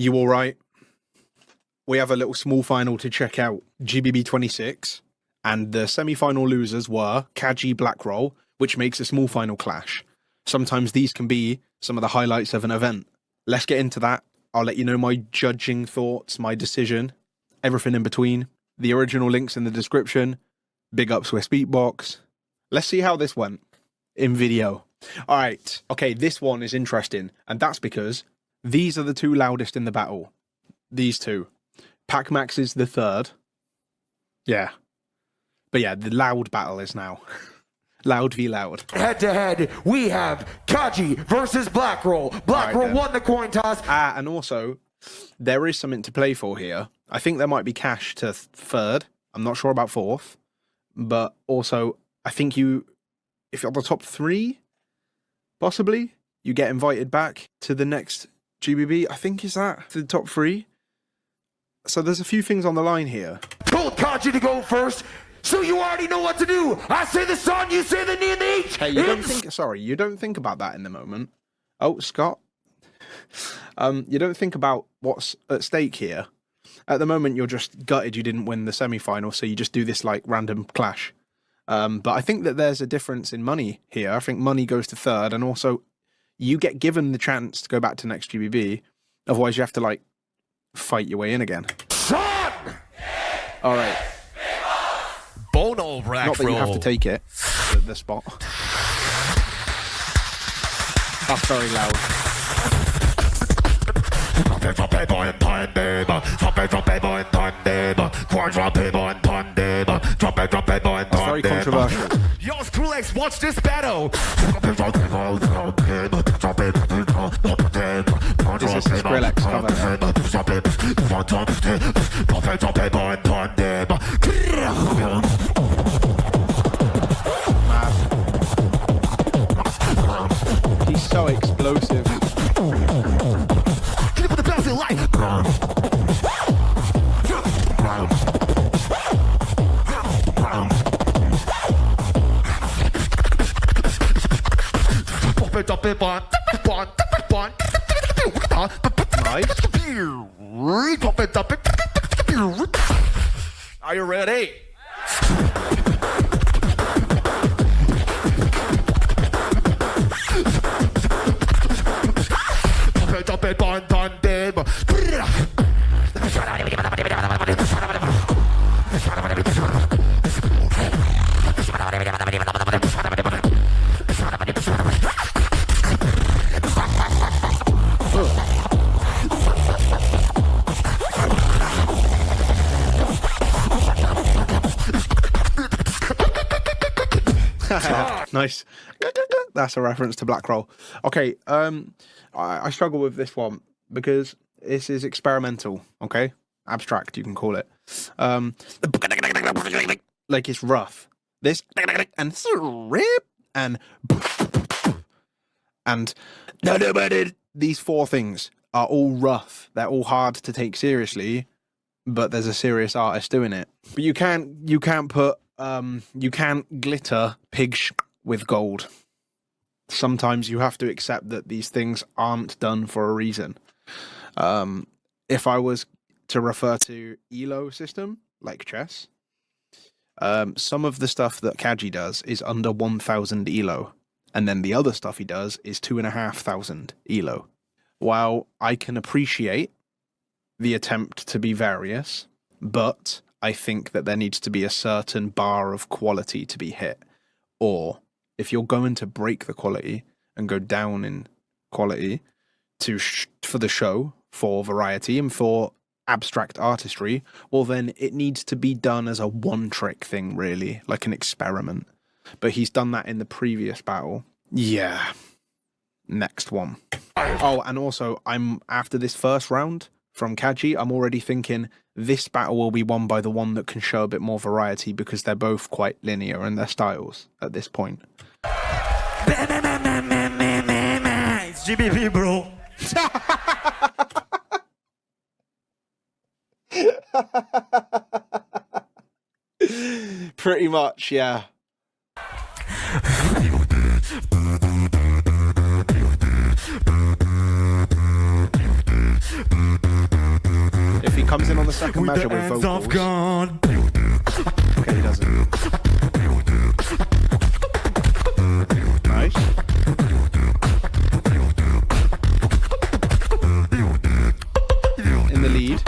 You all right? We have a little small final to check out. GBB26, and the semi-final losers were KAJI BLACKROLL, which makes a small final clash. Sometimes these can be some of the highlights of an event. Let's get into that. I'll let you know my judging thoughts, my decision, everything in between. The original link's in the description. Big up Swiss Beatbox. Let's see how this went in video. All right. Okay, this one is interesting, and that's because these are the two loudest in the battle. These two. Pac-Max is the third. Yeah. But yeah, the loud battle is now. Loud v loud. Head to head, we have KAJI versus BLACKROLL. BLACKROLL won the coin toss. And also, there is something to play for here. I think there might be cash to third. I'm not sure about fourth. But also, I think if you're the top three, possibly, you get invited back to the next GBB. I think is that to the top three. So there's a few things on the line here. Told KAJI to go first, so you already know what to do. I say the sun, you say the knee and the H. Hey, you don't think about that in the moment. Oh, Scott. You don't think about what's at stake here. At the moment, you're just gutted you didn't win the semi-final, so you just do this like random clash. But I think that there's a difference in money here. I think money goes to third, and also you get given the chance to go back to next GBB. Otherwise, you have to like fight your way in again. Son! All right. Bono BLACKROLL. Not that you have to take it, the spot. That's very loud. That's very controversial. Yo, Skrillex, watch this battle. This is a Skrillex cover. He's so explosive. Nice. Are you ready? Nice. That's a reference to BLACKROLL. Okay, I struggle with this one because this is experimental, okay? Abstract, you can call it. Like it's rough. This and these four things are all rough. They're all hard to take seriously, but there's a serious artist doing it. But you can't glitter pig with gold. Sometimes you have to accept that these things aren't done for a reason. If I was to refer to ELO system, like chess, some of the stuff that KAJI does is under 1,000 ELO, and then the other stuff he does is 2,500 ELO. While I can appreciate the attempt to be various, but I think that there needs to be a certain bar of quality to be hit. Or if you're going to break the quality and go down in quality for the show, for variety and for abstract artistry, well then it needs to be done as a one-trick thing, really, like an experiment. But he's done that in the previous battle. Yeah. Next one. Oh, and also, after this first round from KAJI, I'm already thinking this battle will be won by the one that can show a bit more variety because they're both quite linear in their styles at this point. It's GBB, bro. Pretty much, yeah. if he comes in on the second with measure the with ends vocals, of gun. okay, he doesn't. Nice. In the lead.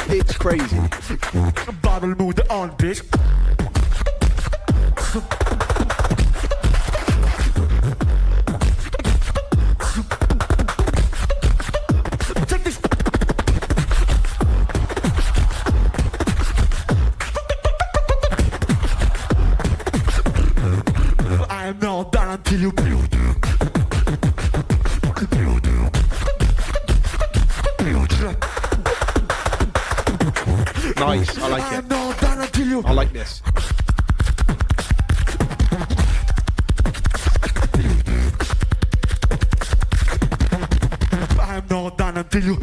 It's crazy. Battle mode on, bitch. Check this. I am not done until you. Nice, I like I it. am not done until you. I like this. I am not done until you.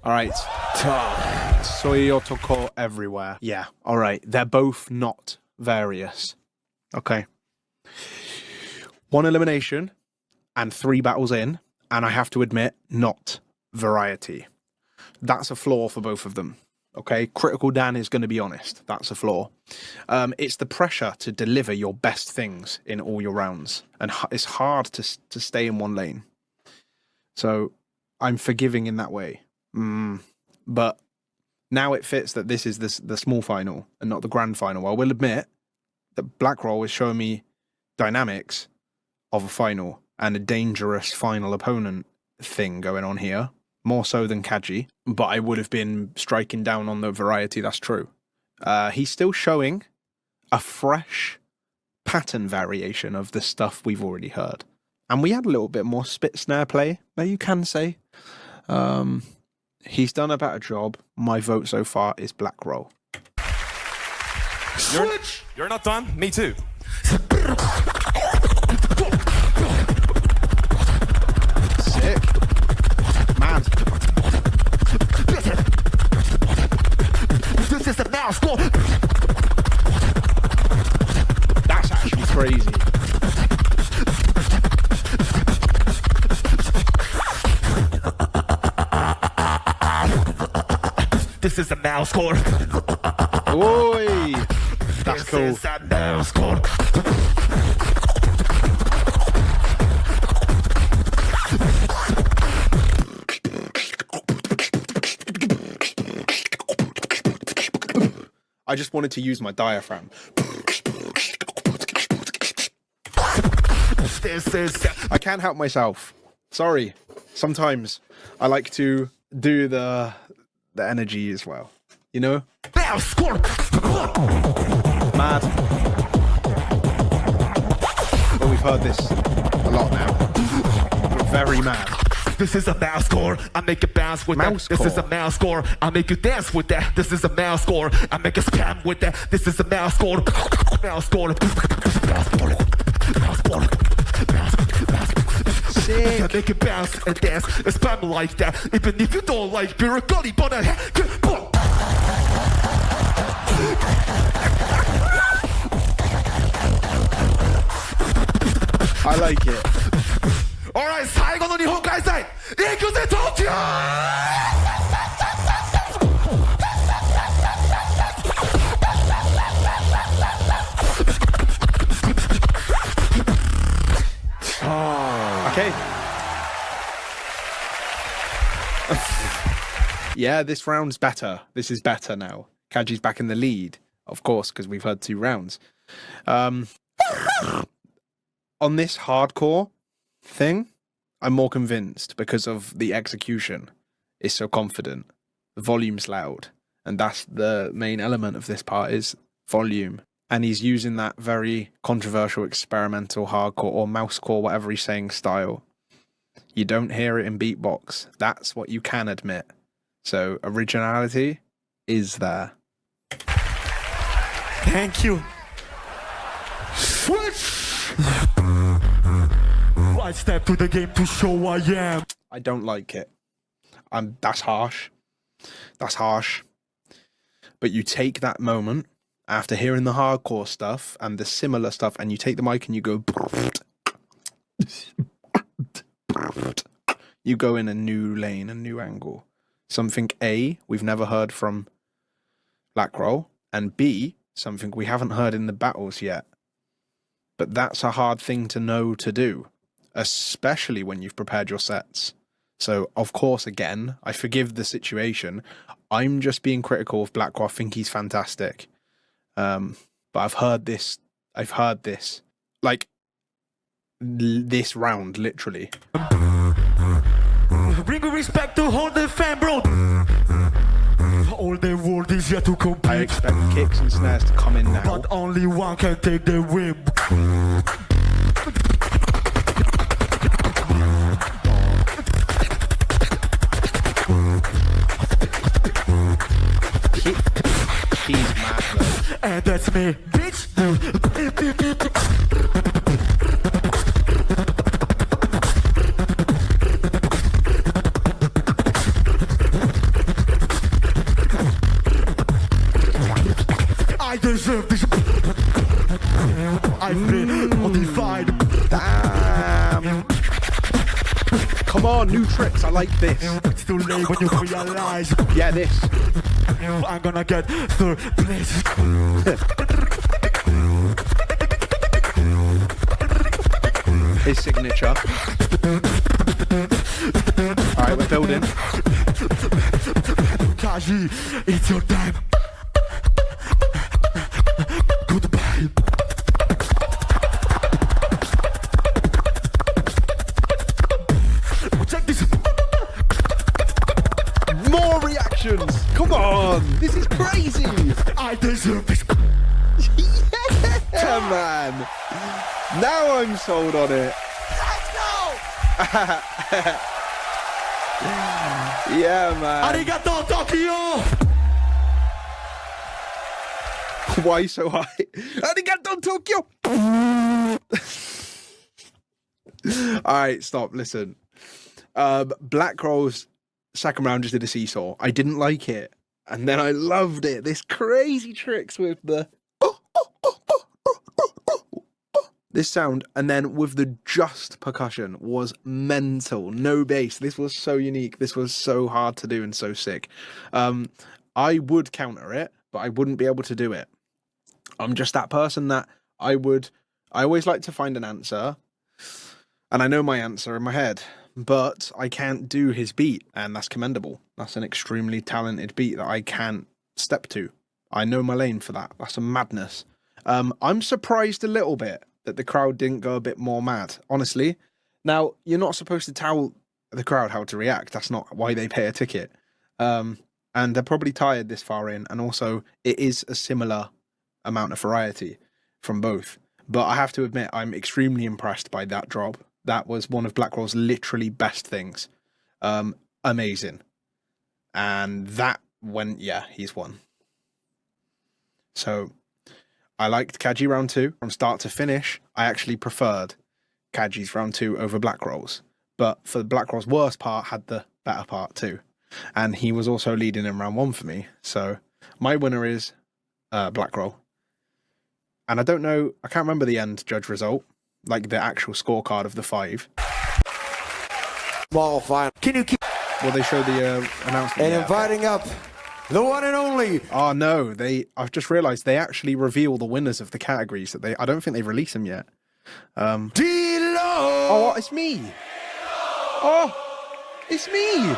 Alright. Soyotoko everywhere. Yeah, alright. They're both not various. Okay. 1 elimination and 3 battles in, and I have to admit, not variety. That's a flaw for both of them. Okay, Critical Dan is going to be honest. That's a flaw. It's the pressure to deliver your best things in all your rounds, and it's hard to stay in one lane. So I'm forgiving in that way. But now it fits that this is the small final and not the grand final. I will admit that BLACKROLL is showing me dynamics of a final and a dangerous final opponent thing going on here. More so than KAJI, but I would have been striking down on the variety, that's true. He's still showing a fresh pattern variation of the stuff we've already heard. And we had a little bit more spit snare play, that you can say. He's done a better job. My vote so far is BLACKROLL. Switch! You're not done? Me too. Sick. Man. This is the now score. That's actually crazy. This is the now score. Oi! That's cool. This is the now score. I just wanted to use my diaphragm. This is I can't help myself. Sorry. Sometimes I like to do the energy as well. You know? now score. Mad. But we've heard this a lot now. We're very mad. This is a mouse score. I make it bounce with Mouse that. This is score. a mouse score. I make you dance with that. This is a mouse score. I make it spam with that. This is a mouse score. Mouse score. Mouse score. Mouse score. Sick. I make it bounce and dance and spam like that. Even if you don't like beer, gully, but I like it. Alright, 最後の日本開催行くぜ東京Okay. Yeah, this round's better. This is better now. KAJI's back in the lead, of course, because we've had 2 rounds. On this hardcore thing, I'm more convinced because of the execution is so confident. The volume's loud, and that's the main element of this part is volume. And he's using that very controversial experimental hardcore or mousecore, whatever he's saying, style. You don't hear it in beatbox. That's what you can admit. So originality is there. Thank you. Switch! I step to the game to show I am. I don't like it. That's harsh. That's harsh. But you take that moment after hearing the hardcore stuff and the similar stuff, and you take the mic and you go. You go in a new lane, a new angle. Something A, we've never heard from BLACKROLL, and B, something we haven't heard in the battles yet. But that's a hard thing to know to do, especially when you've prepared your sets. So, of course, again, I forgive the situation. I'm just being critical of BLACKROLL. I think he's fantastic. But I've heard this, like, this round, literally. Bring respect to hold the fan, bro. All the world is yet to compete. I expect kicks and snares to come in now. But only one can take the win. He's mad though. And that's me, bitch. I deserve this. I've been modified. Damn. Come on, new tricks. I like this. It's too late when you realize. Yeah, this. I'm gonna get third place. His signature. Alright, we're building. KAJI, it's your time. Goodbye. Check this. More reactions. Come on. This is crazy. I deserve this. Yeah, man. Now I'm sold on it. Let's go. Yeah, man. Arigato, Tokyo. Why so high? Arigato, Tokyo. All right, stop. Listen. BLACKROLL's second round just did a seesaw. I didn't like it, and then I loved it. This crazy tricks with the this sound, and then with the just percussion was mental. No bass. This was so unique. This was so hard to do and so sick. I would counter it, but I wouldn't be able to do it. I'm just that person that I always like to find an answer, and I know my answer in my head, but I can't do his beat, and that's commendable. That's an extremely talented beat that I can't step to. I know my lane for that. That's a madness. I'm surprised a little bit that the crowd didn't go a bit more mad, honestly. Now, you're not supposed to tell the crowd how to react. That's not why they pay a ticket. And they're probably tired this far in, and also it is a similar amount of variety from both. But I have to admit, I'm extremely impressed by that drop. That was one of BLACKROLL's literally best things. Amazing. And that went, yeah, he's won. So I liked KAJI round 2 from start to finish. I actually preferred KAJI's round 2 over BLACKROLL's. But for BLACKROLL's worst part had the better part too. And he was also leading in round 1 for me. So my winner is BLACKROLL. And I don't know, I can't remember the end judge result, like the actual scorecard of the 5. Small final. Can you keep Will they show the announcement? and Yeah. inviting up the one and only Oh no, I've just realised they actually reveal the winners of the categories that I don't think they've released them yet. D-low Oh, it's me. Oh, it's me.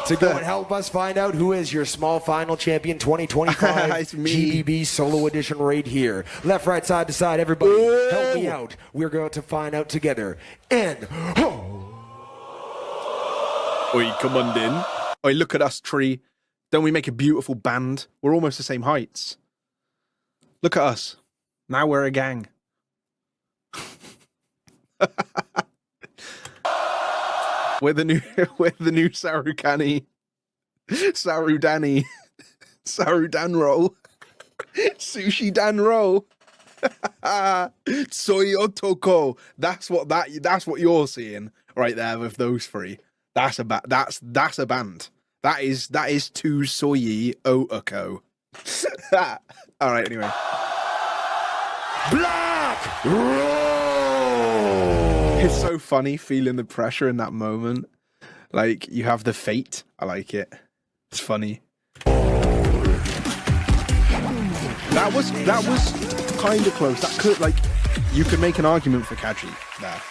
to go and help us find out who is your small final champion 2025 It's me. GBB solo edition right here. Left, right, side to side, everybody help me out. We're going to find out together. And Oi, come on then. Oi, look at us, tree. Don't we make a beautiful band? We're almost the same heights. Look at us. Now we're a gang. We're the new Sarukani. Sarudani. Sarudan roll. Sushi Dan roll. Soy otoko. That's what you're seeing right there with those three. That's a band. That is too soyi oako. All right, anyway. Black Roll! It's so funny feeling the pressure in that moment. Like, you have the fate. I like it. It's funny. That was kind of close. That could, like, you could make an argument for KAJI there.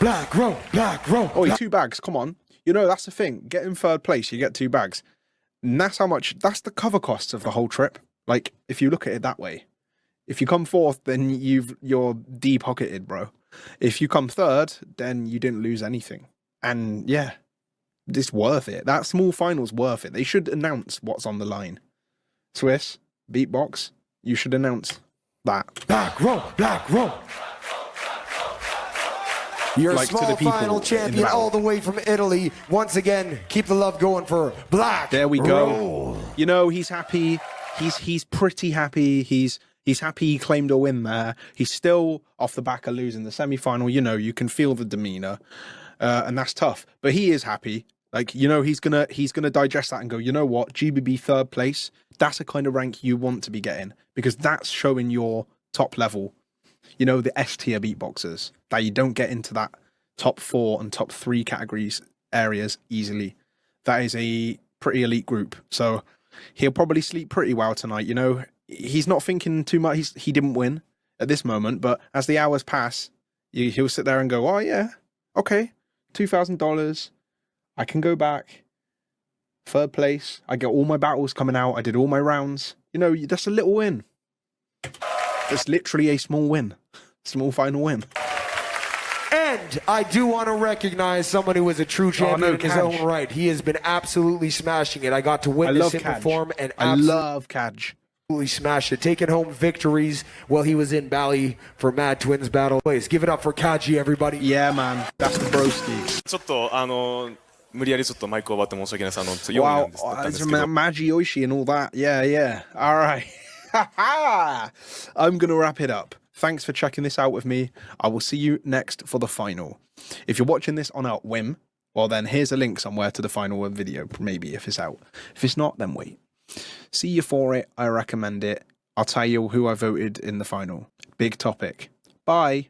Black Roll, Black Roll. Oh, 2 bags. Come on. You know, that's the thing. Get in 3rd place, you get 2 bags. And that's that's the cover costs of the whole trip. Like, if you look at it that way. If you come 4th, then you're D-pocketed, bro. If you come 3rd, then you didn't lose anything. And yeah, it's worth it. That small final's worth it. They should announce what's on the line. Swiss, Beatbox, you should announce that. Black Roll, Black Roll. Your Like, to small the people final in champion the all the way from Italy. Once again, keep the love going for Black There we go. Roll. You know, he's happy. He's pretty happy. He's happy he claimed a win there. He's still off the back of losing the semi-final. You know, you can feel the demeanor, and that's tough. But he is happy. Like, you know, he's gonna digest that and go, you know what, GBB 3rd place. That's the kind of rank you want to be getting, because that's showing your top level. You know, the S tier beatboxers, that you don't get into that top 4 and top 3 categories areas easily. That is a pretty elite group. So he'll probably sleep pretty well tonight. You know, he's not thinking too much. He didn't win at this moment, but as the hours pass, he'll sit there and go, oh yeah, okay, $2,000. I can go back. 3rd place. I get all my battles coming out. I did all my rounds. You know, that's a little win. It's literally a small win. Small final win. And I do want to recognize someone who is a true champion in his own right. He has been absolutely smashing it. I got to witness him perform and I love KAJI. absolutely smashed it. Taking home victories while he was in Bali for Mad Twins Battle. Please give it up for KAJI, everybody. Yeah, man. That's the broski. ちょっと無理やりちょっとマイクを奪って申し訳ないです。4位 Wow, なんですだったんですけど。 Magi Oishi and all that. Yeah, yeah. All right. I'm going to wrap it up. Thanks for checking this out with me. I will see you next for the final. If you're watching this on a whim, well then here's a link somewhere to the final video, maybe if it's out. If it's not, then wait. See you for it. I recommend it. I'll tell you who I voted in the final. Big topic. Bye.